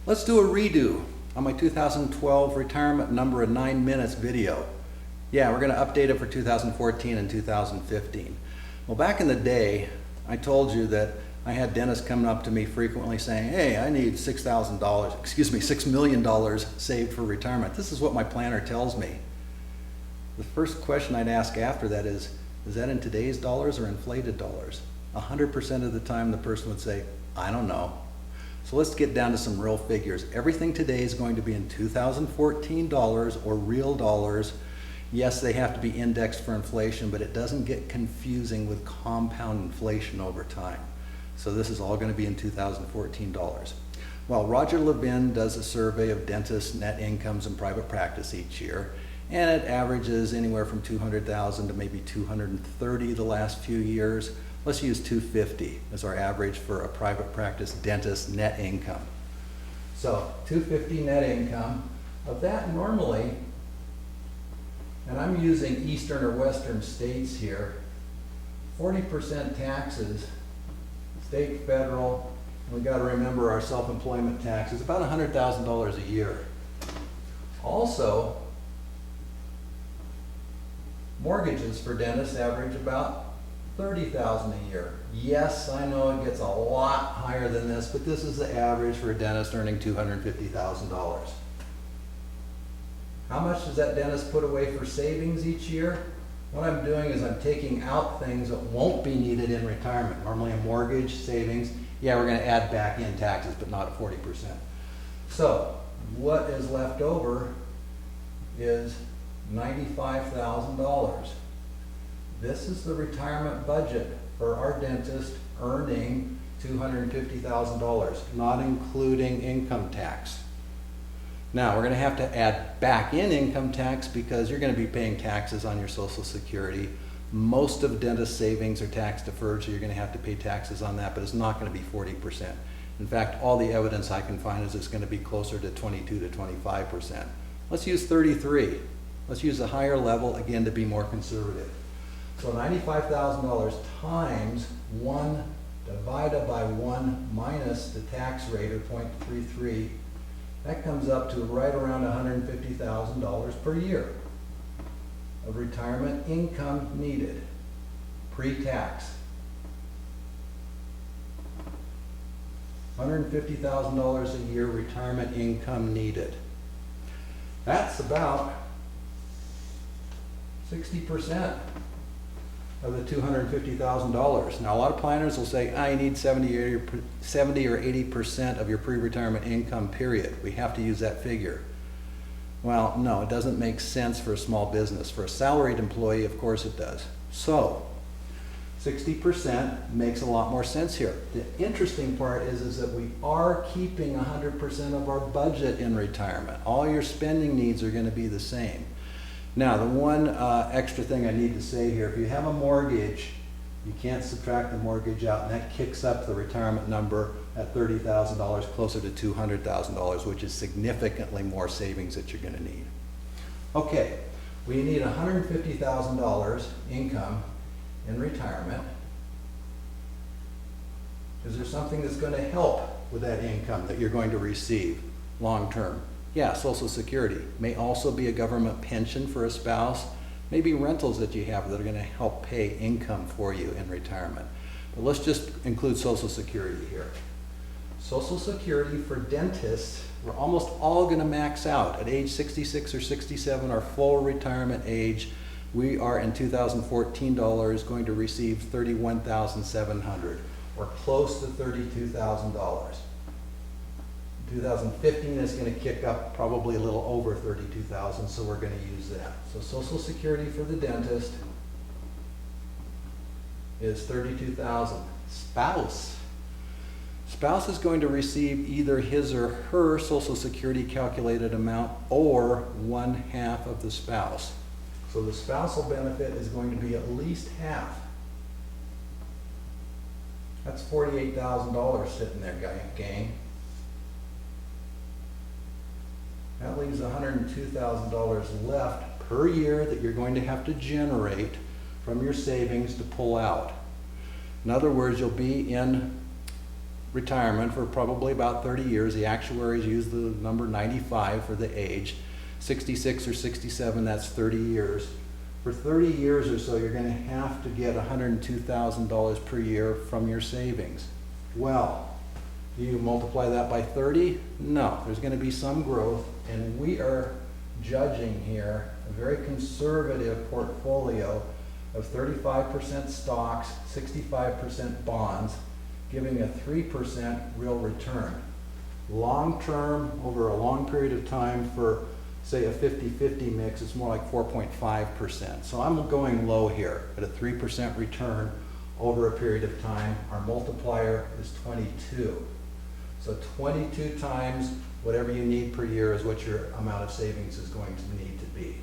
Let's do a redo on my 2012 retirement number of 9 minutes video. Yeah, we're going to update it for 2014 and 2015. Well, back in the day, I told you that I had dentists coming up to me frequently saying, hey, I need $6 million saved for retirement. This is what my planner tells me. The first question I'd ask after that is that in today's dollars or inflated dollars? 100% of the time the person would say, I don't know. So let's get down to some real figures. Everything today is going to be in 2014 dollars or real dollars. Yes, they have to be indexed for inflation, but it doesn't get confusing with compound inflation over time. So this is all going to be in 2014 dollars. Well, Roger Levin does a survey of dentists' net incomes in private practice each year, and it averages anywhere from 200,000 to maybe 230 the last few years. Let's use 250 as our average for a private practice dentist net income. So 250 net income. Of that normally, and I'm using eastern or western states here, 40% taxes, state, federal, and we got to remember our self-employment tax is about $100,000 a year. Also, mortgages for dentists average about $30,000 a year. Yes, I know it gets a lot higher than this, but this is the average for a dentist earning $250,000. How much does that dentist put away for savings each year? What I'm doing is I'm taking out things that won't be needed in retirement. Normally a mortgage, savings, yeah, we're going to add back in taxes, but not at 40%. So what is left over is $95,000. This is the retirement budget for our dentist earning $250,000, not including income tax. Now, we're going to have to add back in income tax because you're going to be paying taxes on your Social Security. Most of dentist savings are tax deferred, so you're going to have to pay taxes on that, but it's not going to be 40%. In fact, all the evidence I can find is it's going to be closer to 22 to 25%. Let's use 33. Let's use a higher level, again, to be more conservative. So $95,000 times 1 divided by 1 minus the tax rate of 0.33, that comes up to right around $150,000 per year of retirement income needed, pre-tax. $150,000 a year retirement income needed. That's about 60% of the $250,000. Now, a lot of planners will say, I need 70 or 80% of your pre-retirement income, period. We have to use that figure. Well, no, it doesn't make sense for a small business. For a salaried employee, of course it does. So, 60% makes a lot more sense here. The interesting part is that we are keeping 100% of our budget in retirement. All your spending needs are going to be the same. Now, the one extra thing I need to say here, if you have a mortgage, you can't subtract the mortgage out, and that kicks up the retirement number at $30,000 closer to $200,000, which is significantly more savings that you're going to need. Okay, we need $150,000 income in retirement. Is there something that's going to help with that income that you're going to receive long term? Yeah, Social Security. May also be a government pension for a spouse. Maybe rentals that you have that are going to help pay income for you in retirement. But let's just include Social Security here. Social Security for dentists, we're almost all going to max out at age 66 or 67, our full retirement age. We are in 2014 dollars going to receive $31,700 or close to $32,000. 2015 is going to kick up probably a little over 32,000, so we're going to use that. So Social Security for the dentist is 32,000. Spouse is going to receive either his or her Social Security calculated amount or 1/2 of the spouse. So the spousal benefit is going to be at least half. That's $48,000 sitting there, gang. That leaves $102,000 left per year that you're going to have to generate from your savings to pull out. In other words, you'll be in retirement for probably about 30 years. The actuaries use the number 95 for the age. 66 or 67, that's 30 years. For 30 years or so, you're going to have to get $102,000 per year from your savings. Well, do you multiply that by 30? No, there's going to be some growth, and we are judging here a very conservative portfolio of 35% stocks, 65% bonds, giving a 3% real return. Long term, over a long period of time for, say, a 50-50 mix, it's more like 4.5%. So I'm going low here at a 3% return over a period of time. Our multiplier is 22. So 22 times whatever you need per year is what your amount of savings is going to need to be.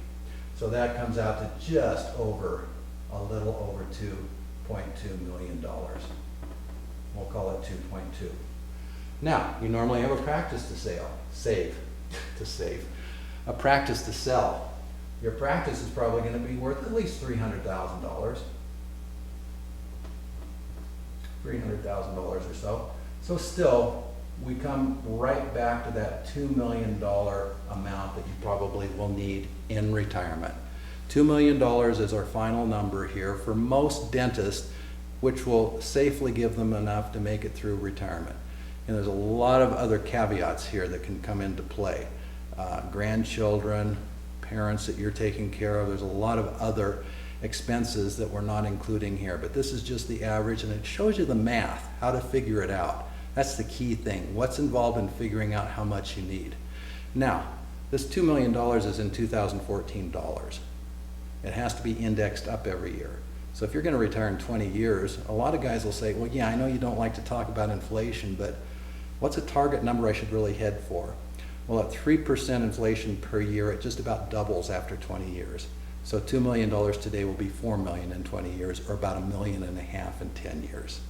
So that comes out to just over, a little over $2.2 million. We'll call it 2.2. Now, you normally have a practice to save, a practice to sell. Your practice is probably going to be worth at least $300,000. $300,000 or so. So still, we come right back to that $2 million amount that you probably will need in retirement. $2 million is our final number here for most dentists, which will safely give them enough to make it through retirement. And there's a lot of other caveats here that can come into play. Grandchildren, parents that you're taking care of, there's a lot of other expenses that we're not including here, but this is just the average, and it shows you the math, how to figure it out. That's the key thing. What's involved in figuring out how much you need? Now, this $2 million is in 2014 dollars. It has to be indexed up every year. So if you're going to retire in 20 years, a lot of guys will say, well, yeah, I know you don't like to talk about inflation, but what's a target number I should really head for? Well, at 3% inflation per year, it just about doubles after 20 years. So $2 million today will be $4 million in 20 years, or about $1.5 million in 10 years.